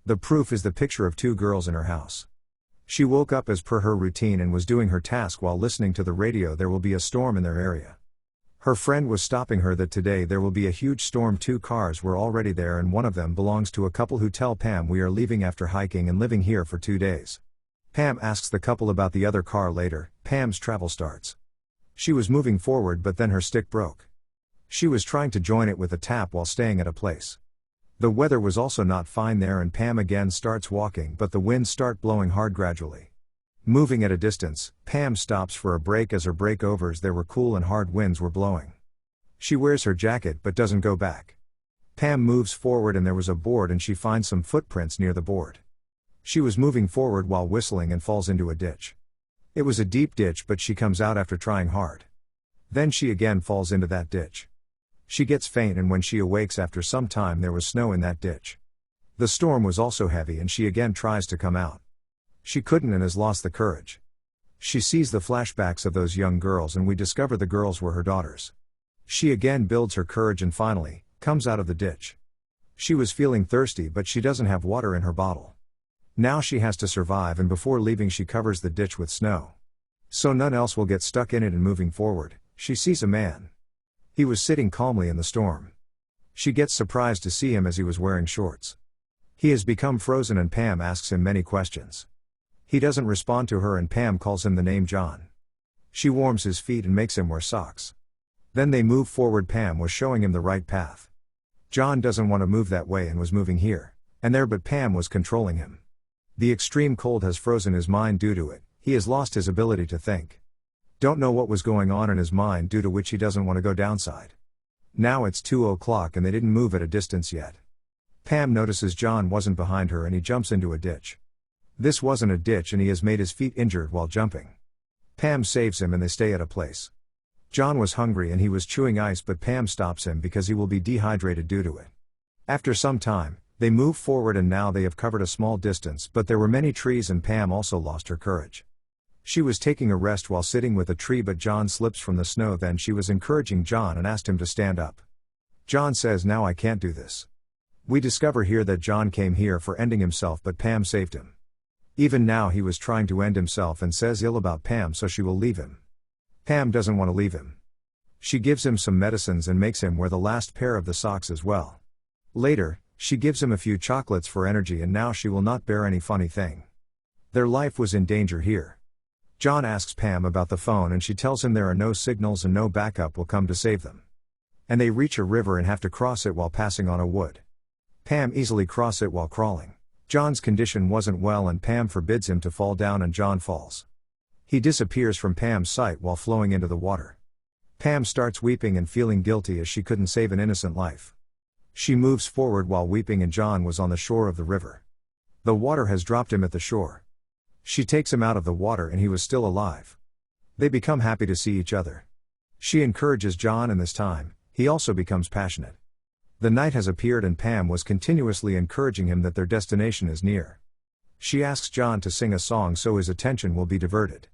The proof is the picture of two girls in her house. She woke up as per her routine and was doing her task while listening to the radio. There will be a storm in their area. Her friend was stopping her that today there will be a huge storm. 2 cars were already there and one of them belongs to a couple who tell Pam we are leaving after hiking and living here for 2 days. Pam asks the couple about the other car later. Pam's travel starts. She was moving forward but then her stick broke. She was trying to join it with a tap while staying at a place. The weather was also not fine there and Pam again starts walking but the winds start blowing hard gradually. Moving at a distance, Pam stops for a break as her break overs there were cool and hard winds were blowing. She wears her jacket but doesn't go back. Pam moves forward and there was a board and she finds some footprints near the board. She was moving forward while whistling and falls into a ditch. It was a deep ditch but she comes out after trying hard. Then she again falls into that ditch. She gets faint and when she awakes after some time there was snow in that ditch. The storm was also heavy and she again tries to come out. She couldn't and has lost the courage. She sees the flashbacks of those young girls and we discover the girls were her daughters. She again builds her courage and finally, comes out of the ditch. She was feeling thirsty but she doesn't have water in her bottle. Now she has to survive and before leaving she covers the ditch with snow. So none else will get stuck in it and moving forward, she sees a man. He was sitting calmly in the storm. She gets surprised to see him as he was wearing shorts. He has become frozen and Pam asks him many questions. He doesn't respond to her and Pam calls him the name John. She warms his feet and makes him wear socks. Then they move forward. Pam was showing him the right path. John doesn't want to move that way and was moving here and there but Pam was controlling him. The extreme cold has frozen his mind due to it, he has lost his ability to think. Don't know what was going on in his mind due to which he doesn't want to go downside. Now it's 2:00 and they didn't move at a distance yet. Pam notices John wasn't behind her and he jumps into a ditch. This wasn't a ditch and he has made his feet injured while jumping. Pam saves him and they stay at a place. John was hungry and he was chewing ice but Pam stops him because he will be dehydrated due to it. After some time, they move forward and now they have covered a small distance but there were many trees and Pam also lost her courage. She was taking a rest while sitting with a tree but John slips from the snow. Then she was encouraging John and asked him to stand up. John says now I can't do this. We discover here that John came here for ending himself but Pam saved him. Even now he was trying to end himself and says ill about Pam so she will leave him. Pam doesn't want to leave him. She gives him some medicines and makes him wear the last pair of the socks as well. Later, she gives him a few chocolates for energy and now she will not bear any funny thing. Their life was in danger here. John asks Pam about the phone and she tells him there are no signals and no backup will come to save them. And they reach a river and have to cross it while passing on a wood. Pam easily cross it while crawling. John's condition wasn't well and Pam forbids him to fall down and John falls. He disappears from Pam's sight while flowing into the water. Pam starts weeping and feeling guilty as she couldn't save an innocent life. She moves forward while weeping and John was on the shore of the river. The water has dropped him at the shore. She takes him out of the water and he was still alive. They become happy to see each other. She encourages John and this time, he also becomes passionate. The night has appeared and Pam was continuously encouraging him that their destination is near. She asks John to sing a song so his attention will be diverted.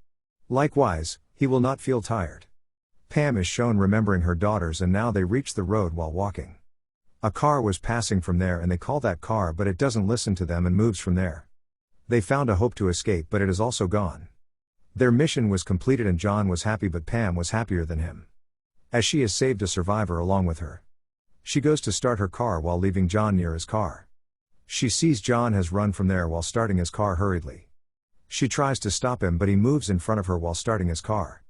Likewise, he will not feel tired. Pam is shown remembering her daughters and now they reach the road while walking. A car was passing from there and they call that car but it doesn't listen to them and moves from there. They found a hope to escape but it is also gone. Their mission was completed and John was happy but Pam was happier than him. As she has saved a survivor along with her. She goes to start her car while leaving John near his car. She sees John has run from there while starting his car hurriedly. She tries to stop him but he moves in front of her while starting his car.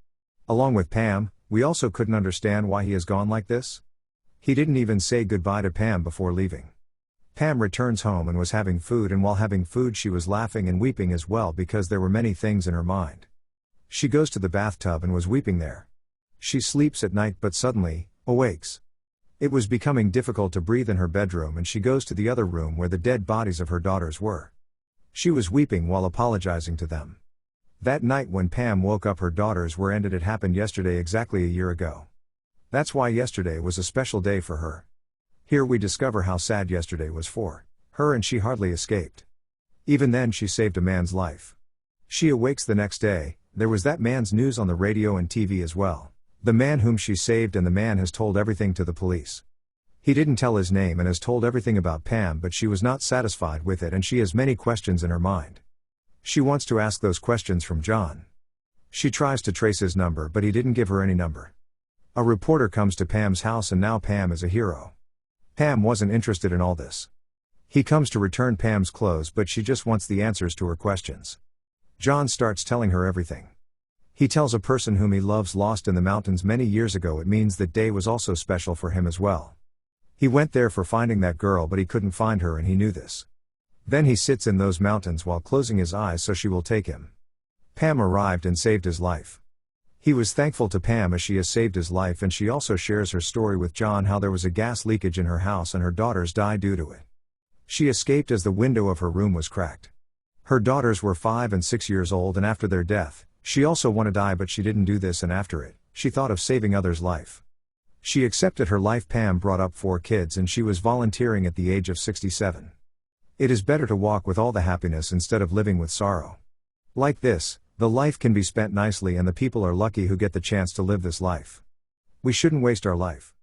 Along with Pam, we also couldn't understand why he has gone like this. He didn't even say goodbye to Pam before leaving. Pam returns home and was having food and while having food she was laughing and weeping as well because there were many things in her mind. She goes to the bathtub and was weeping there. She sleeps at night but suddenly, awakes. It was becoming difficult to breathe in her bedroom and she goes to the other room where the dead bodies of her daughters were. She was weeping while apologizing to them. That night when Pam woke up her daughters were ended. It happened yesterday exactly a year ago. That's why yesterday was a special day for her. Here we discover how sad yesterday was for her and she hardly escaped. Even then she saved a man's life. She awakes the next day, there was that man's news on the radio and TV as well. The man whom she saved and the man has told everything to the police. He didn't tell his name and has told everything about Pam, but she was not satisfied with it and she has many questions in her mind. She wants to ask those questions from John. She tries to trace his number, but he didn't give her any number. A reporter comes to Pam's house and now Pam is a hero. Pam wasn't interested in all this. He comes to return Pam's clothes, but she just wants the answers to her questions. John starts telling her everything. He tells a person whom he loves lost in the mountains many years ago. It means that day was also special for him as well. He went there for finding that girl, but he couldn't find her and he knew this. Then he sits in those mountains while closing his eyes so she will take him. Pam arrived and saved his life. He was thankful to Pam as she has saved his life, and she also shares her story with John, how there was a gas leakage in her house and her daughters died due to it. She escaped as the window of her room was cracked. Her daughters were 5 and 6 years old, and after their death, she also wanted to die, but she didn't do this, and after it, she thought of saving others' life. She accepted her life. Pam brought up 4 kids and she was volunteering at the age of 67. It is better to walk with all the happiness instead of living with sorrow. Like this, the life can be spent nicely and the people are lucky who get the chance to live this life. We shouldn't waste our life.